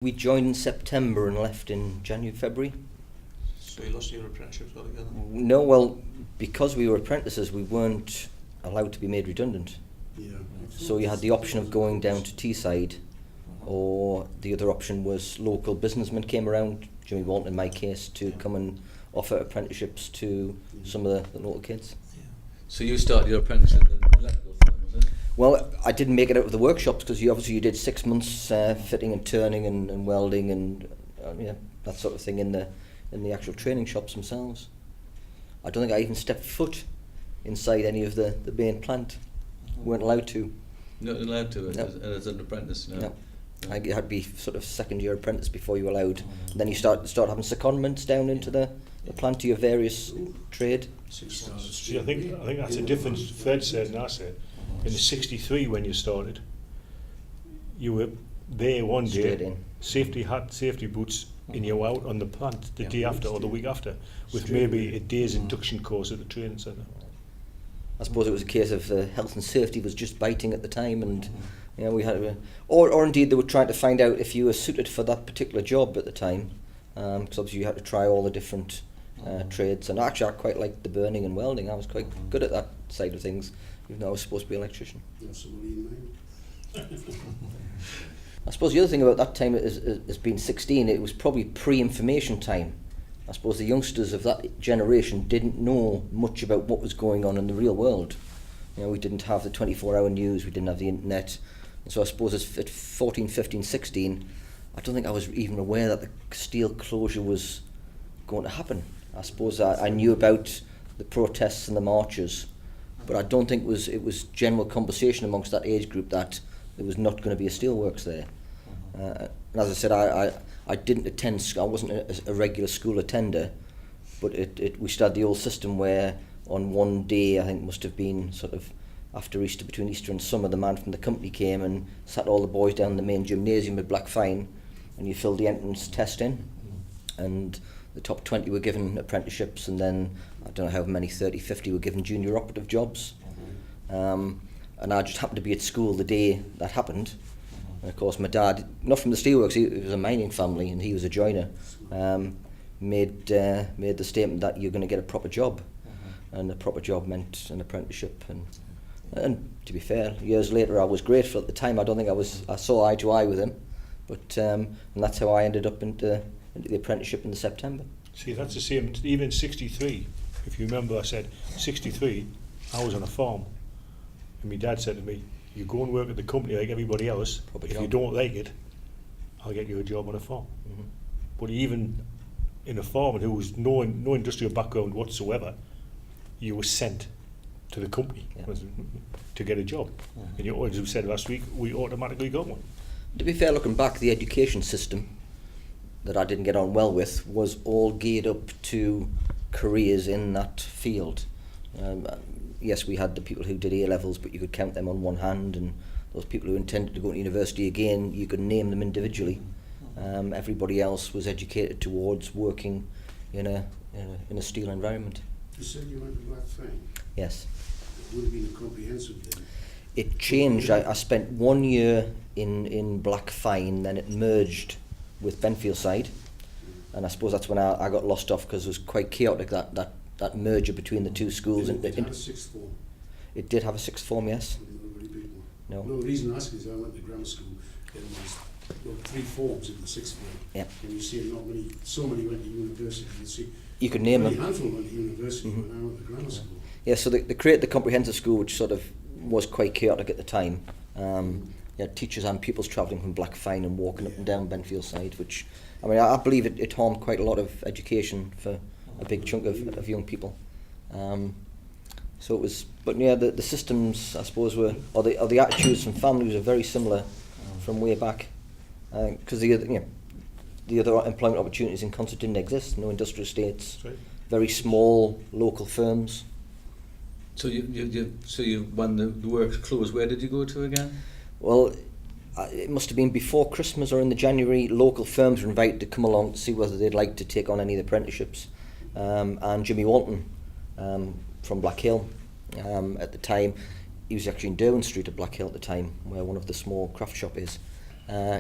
We joined in September and left in January, February. So you lost your apprenticeships altogether? No, well, because we were apprentices, we weren't allowed to be made redundant. Yeah. So you had the option of going down to Teesside, or the other option was local businessmen came around, Jimmy Walton in my case, to come and offer apprenticeships to some of the local kids. Yeah. So you started your apprentice in the electrical firm, was it? Well, I didn't make it out of the workshops because you did 6 months fitting and turning and welding and that sort of thing in the actual training shops themselves. I don't think I even stepped foot inside any of the main plant. Weren't allowed to. Not allowed to, No. as an apprentice, no? No. I had to be sort of second year apprentice before you were allowed. And then you start having secondments down into the plant to your various trade. See, I think that's a difference Fred said and I said. In the 63 when you started, you were there one Straight day, in. safety hat, safety boots, and you were out on the plant the day after or the week after, with maybe a day's induction course at the training centre. I suppose it was a case of health and safety was just biting at the time, and we had, or indeed they were trying to find out if you were suited for that particular job at the time, because obviously you had to try all the different trades. And actually, I quite liked the burning and welding. I was quite good at that side of things, even though I was supposed to be an electrician. I suppose the other thing about that time is being 16. It was probably pre-information time. I suppose the youngsters of that generation didn't know much about what was going on in the real world. We didn't have the 24-hour news, we didn't have the internet. And so I suppose at 14, 15, 16, I don't think I was even aware that the steel closure was going to happen. I suppose I knew about the protests and the marches, but I don't think it was general conversation amongst that age group that there was not going to be a steelworks there. And as I said, I didn't attend. I wasn't a regular school attender, but we started the old system where on one day, I think must have been sort of after Easter, between Easter and summer, the man from the company came and sat all the boys down in the main gymnasium at Blackfine, and you filled the entrance test in, and the top 20 were given apprenticeships, and then I don't know how many, 30, 50 were given junior operative jobs. And I just happened to be at school the day that happened. And of course my dad, not from the steelworks, he was a mining family and he was a joiner, made the statement that you're going to get a proper job. And a proper job meant an apprenticeship. And to be fair, years later I was grateful. At the time I don't think I saw eye to eye with him, but and that's how I ended up into the apprenticeship in September. See, that's the same, even 63, if you remember I said 63, I was on a farm. And my dad said to me, you go and work at the company like everybody else, if you don't like it, I'll get you a job on a farm. Mm-hmm. But even in a farmer who was no industrial background whatsoever, you were sent to the company to get a job. And you, as we said last week, we automatically got one. To be fair, looking back, the education system that I didn't get on well with was all geared up to careers in that field. Yes, we had the people who did A-levels, but you could count them on one hand, and those people who intended to go to university again, you could name them individually. Everybody else was educated towards working in a steel environment. You said you went to Blackfine? Yes. It would have been a comprehensive then. It changed. I spent 1 year in Blackfine, then it merged with Benfieldside, and I suppose that's when I got lost off because it was quite chaotic, that merger between the two schools. It had a sixth form. It did have a sixth form, yes. Very big one. No. No, the reason I ask is I went to grammar school. There were 3 forms in the sixth form. Yeah. And you see so many went to university. You see, you could name them. A handful went to university when I went to grammar school. Yeah, so they created the comprehensive school, which sort of was quite chaotic at the time. You had teachers and pupils travelling from Blackfine and walking up and down Benfieldside, which, I mean, I believe it harmed quite a lot of education for a big chunk of young people. So it was, but yeah, the systems, I suppose, or the attitudes from families were very similar from way back, because the other employment opportunities in Consett didn't exist. No industrial estates, very small local firms. So you when the works closed, where did you go to again? Well, it must have been before Christmas or in the January. Local firms were invited to come along to see whether they'd like to take on any of the apprenticeships. And Jimmy Walton from Blackhill, at the time, he was actually in Derwent Street at Blackhill at the time, where one of the small craft shop is.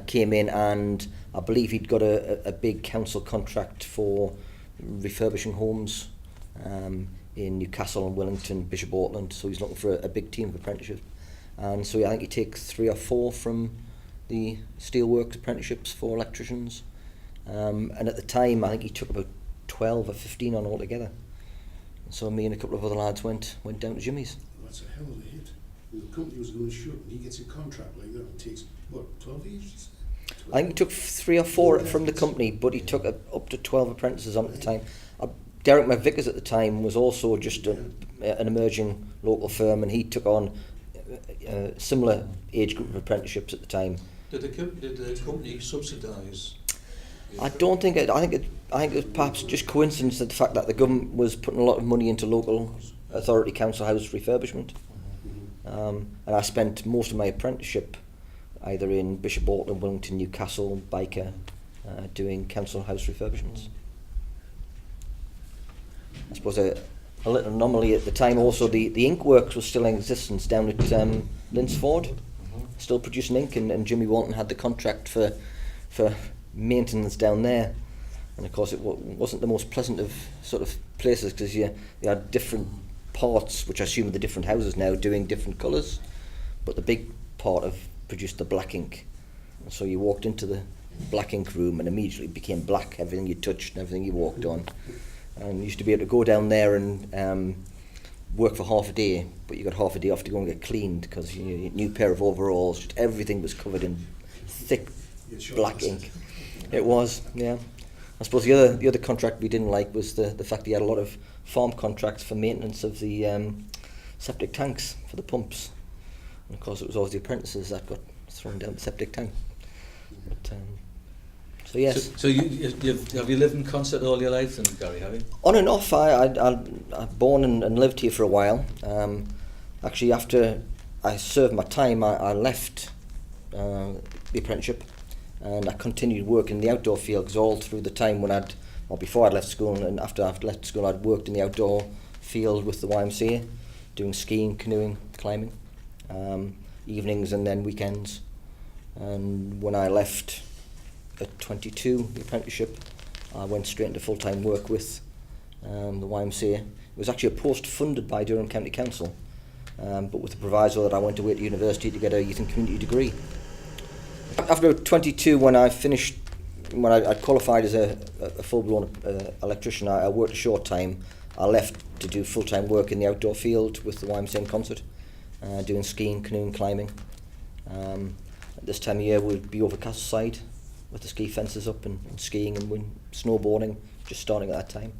came in, and I believe he'd got a big council contract for refurbishing homes in Newcastle and Wellington, Bishop Auckland, so he's looking for a big team of apprenticeships. And so I think he takes 3 or 4 from the steelworks apprenticeships for electricians. And at the time, I think he took about 12 or 15 on altogether. So me and a couple of other lads went down to Jimmy's. That's a hell of a hit. And the company was going to shut, and he gets a contract like that. It takes, what, 12 years? I think he took 3 or 4 from the company, but he took up to 12 apprentices on at the time. Derek McVickers at the time was also just an emerging local firm, and he took on a similar age group of apprenticeships at the time. Did the company subsidise? I don't think it. I think it was perhaps just coincidence that the fact that the government was putting a lot of money into local authority council house refurbishment, and I spent most of my apprenticeship either in Bishop Auckland, Wellington, Newcastle, Biker, doing council house refurbishments. I suppose a little anomaly at the time also, the ink works was still in existence down at Linsford, still producing ink, and Jimmy Walton had the contract for maintenance down there. And of course it wasn't the most pleasant of sort of places, because you had different parts, which I assume are the different houses now, doing different colours, but the big part of produced the black ink. And so you walked into the black ink room and immediately became black, everything you touched and everything you walked on. And you used to be able to go down there and work for half a day, but you got half a day off to go and get cleaned, because you need a new pair of overalls, just everything was covered in thick black ink. It was, yeah. I suppose the other contract we didn't like was the fact he had a lot of farm contracts for maintenance of the septic tanks for the pumps. And of course it was always the apprentices that got thrown down the septic tank. But, so yes. So have you lived in Consett all your life then, Gary, have you? On and off. I born and lived here for a while. Actually, after I served my time, I left the apprenticeship, and I continued working in the outdoor field, because all through the time before I'd left school and after I'd left school, I'd worked in the outdoor field with the YMCA, doing skiing, canoeing, climbing, evenings and then weekends. And when I left at 22, the apprenticeship, I went straight into full-time work with the YMCA. It was actually a post funded by Durham County Council, but with the proviso that I went away to university to get a youth and community degree. After 22, when I finished, when I qualified as a full-blown electrician, I worked a short time. I left to do full-time work in the outdoor field with the YMCA in Consett, doing skiing, canoeing, climbing. At this time of year, we'd be over Castleside with the ski fences up and skiing and snowboarding, just starting at that time.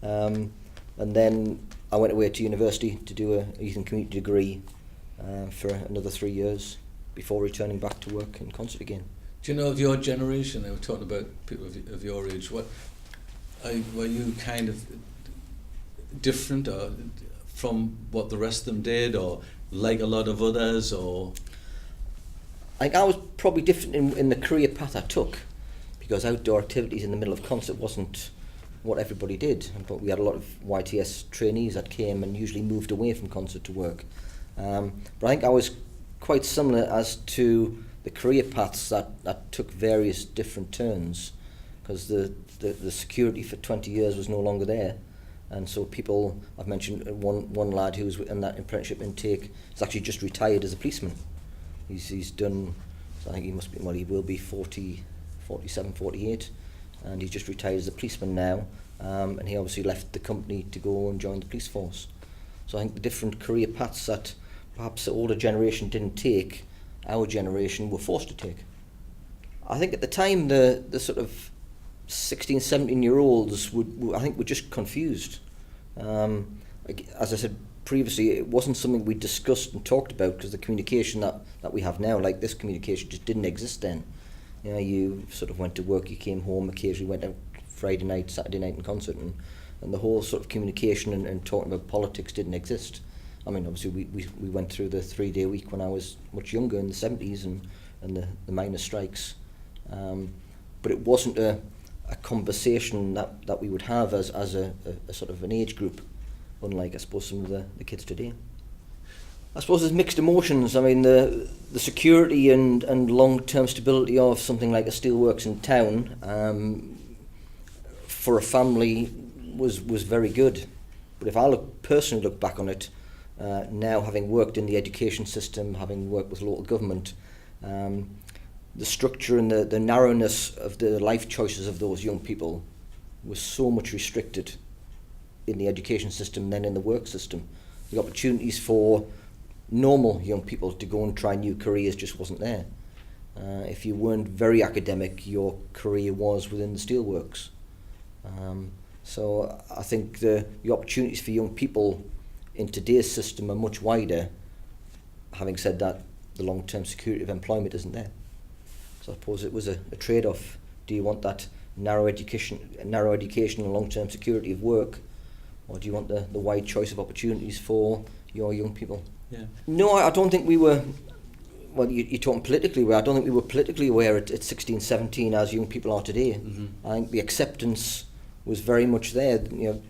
And then I went away to university to do a youth and community degree for another 3 years before returning back to work in Consett again. Do you know of your generation? They were talking about people of your age. Were you kind of different from what the rest of them did, or like a lot of others, or? I think I was probably different in the career path I took, because outdoor activities in the middle of Consett wasn't what everybody did, but we had a lot of YTS trainees that came and usually moved away from Consett to work. But I think I was quite similar as to the career paths that took various different turns, because the security for 20 years was no longer there. And so people, I've mentioned one lad who was in that apprenticeship intake, is actually just retired as a policeman. He's done, so I think he will be 47, 48, and he's just retired as a policeman now, and he obviously left the company to go and join the police force. So I think the different career paths that perhaps the older generation didn't take, our generation were forced to take. I think at the time the sort of 16, 17-year-olds were just confused. As I said previously, it wasn't something we discussed and talked about, because the communication that we have now, like this communication, just didn't exist then. You know, you sort of went to work, you came home, occasionally went out Friday night, Saturday night in Consett, and the whole sort of communication and talking about politics didn't exist. I mean, obviously we went through the 3-day week when I was much younger in the 70s and the miners' strikes, but it wasn't a conversation that we would have as a sort of an age group, unlike I suppose some of the kids today. I suppose there's mixed emotions. I mean, the security and long-term stability of something like a steelworks in town for a family was very good. But if I personally look back on it, now having worked in the education system, having worked with local government, the structure and the narrowness of the life choices of those young people was so much restricted in the education system than in the work system. The opportunities for normal young people to go and try new careers just wasn't there. If you weren't very academic, your career was within the steelworks. So I think the opportunities for young people in today's system are much wider. Having said that, the long-term security of employment isn't there. So I suppose it was a trade-off. Do you want that narrow education and long-term security of work, or do you want the wide choice of opportunities for your young people? Yeah. No, I don't think we were. Well, you're talking politically aware. I don't think we were politically aware at 16, 17 as young people are today. Mm-hmm. I think the acceptance was very much there. You know,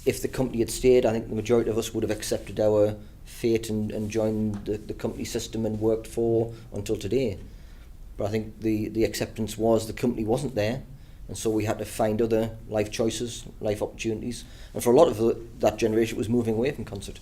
if the company had stayed, I think the majority of us would have accepted our fate and joined the company system and worked for until today. But I think the acceptance was the company wasn't there, and so we had to find other life choices, life opportunities. And for a lot of that generation, it was moving away from concert.